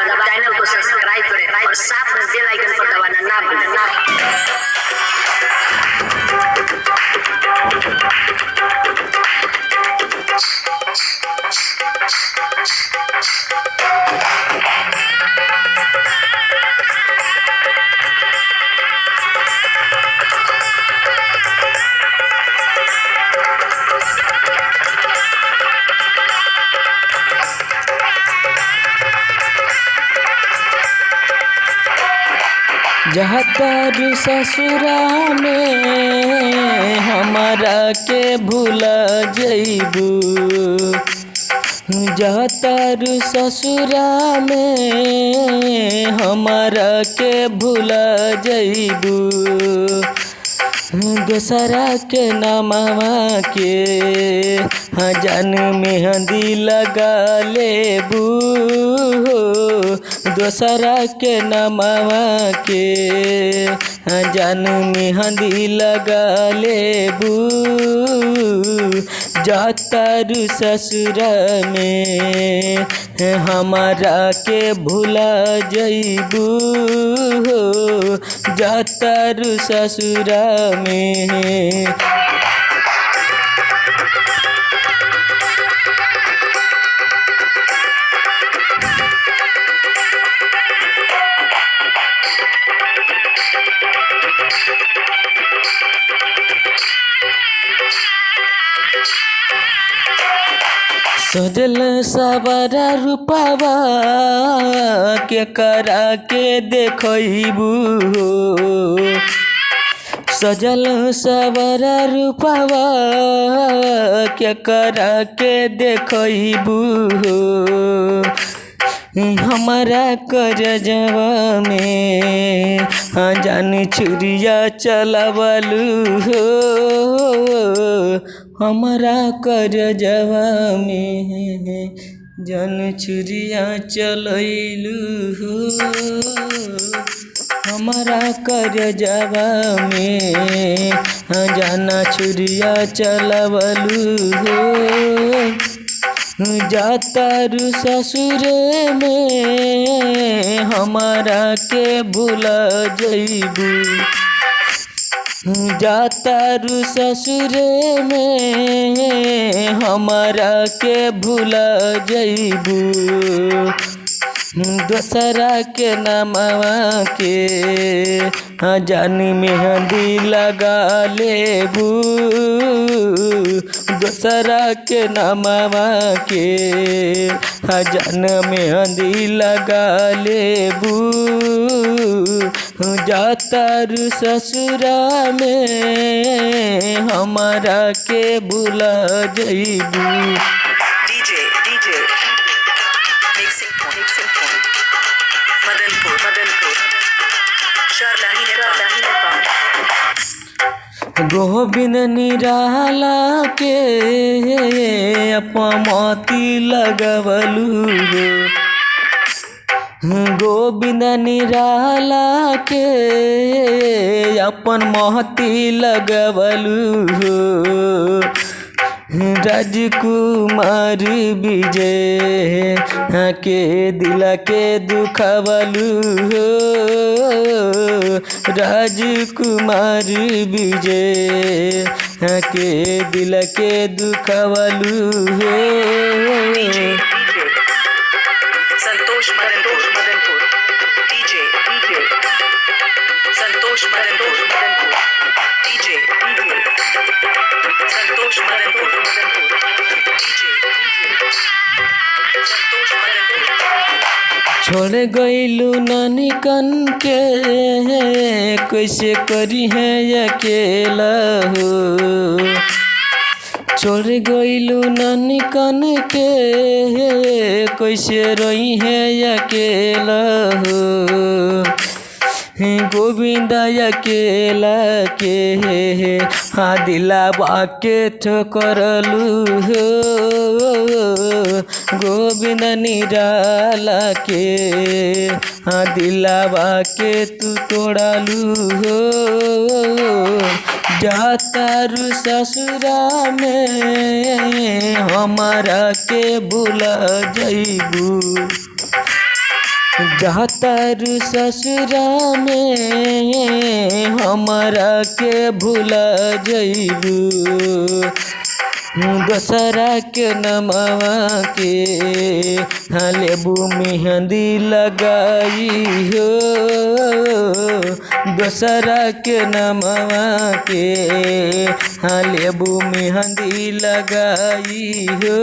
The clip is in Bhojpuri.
चैनल को सब्सक्राइब करें और साथ में बेल आइकन को दबाना ना भूलें। जहाँ तारू ससुरा में हमारा के भूला जइबू, जहाँ तारू ससुरा में हमारा के भूला जइबू, दोसरा के नामवा के जान मेहंदी लगा लेबू, दोसरा के नामवा के जान मेहंदी लगा लेबू, जातारू ससुरा में हमारा के भूला जइबू, जातारू ससुरा में। सजल सवारा रूपावा के करा के देखबू, सजल सवारा रूपावा के करा के देखबू, हमारा करजवा में जान छुरिया चलावलू हो, हमारा करजवा में जान छुरिया चलैलू हो, हमारा करजवा में जाना छुरिया चलावलू हो, जातारू ससुरे में हमारा के भूला जइबू, जातारू ससुरे में हमारा के भूला जइबू, दोसरा के नामवा के जान मेहंदी लगा लेबू, दोसरा के नामवा के जान मेहंदी लगा लेबू, जातारू ससुरा में हमारा के भूला जइबू। DJ mixing point Madanpur Sarlahi Nepal. Govind निराला के अपमति लगवलू, गोविंद निराला के अपन महती लगवलू, राजकुमार विजय के दिल के दुखवलू, राजकुमार विजय के दिल के दुखवलू, Santosh Madanpur DJ Santosh Madanpur DJ Santosh Madanpur DJ Santosh Madanpur. छोड़ गइलू नानिकन के कैसे करी है अकेला हो, छोड़ गइलू नानिकन के कैसे रही है अकेला हो, गोविंद अकेला के दिलावा के ठोकरलू हो, गोविंद निराला के दिलावा के तू तोड़लू हो, जातारू ससुरा में हमारा के भूला जइबू, जातर ससुरा में हमरा के भुला जइबू दोसरा के नमवा के लेबू मेहंदी लगाई हो दोसरा के नमवा के लेबू मेहंदी लगाई हो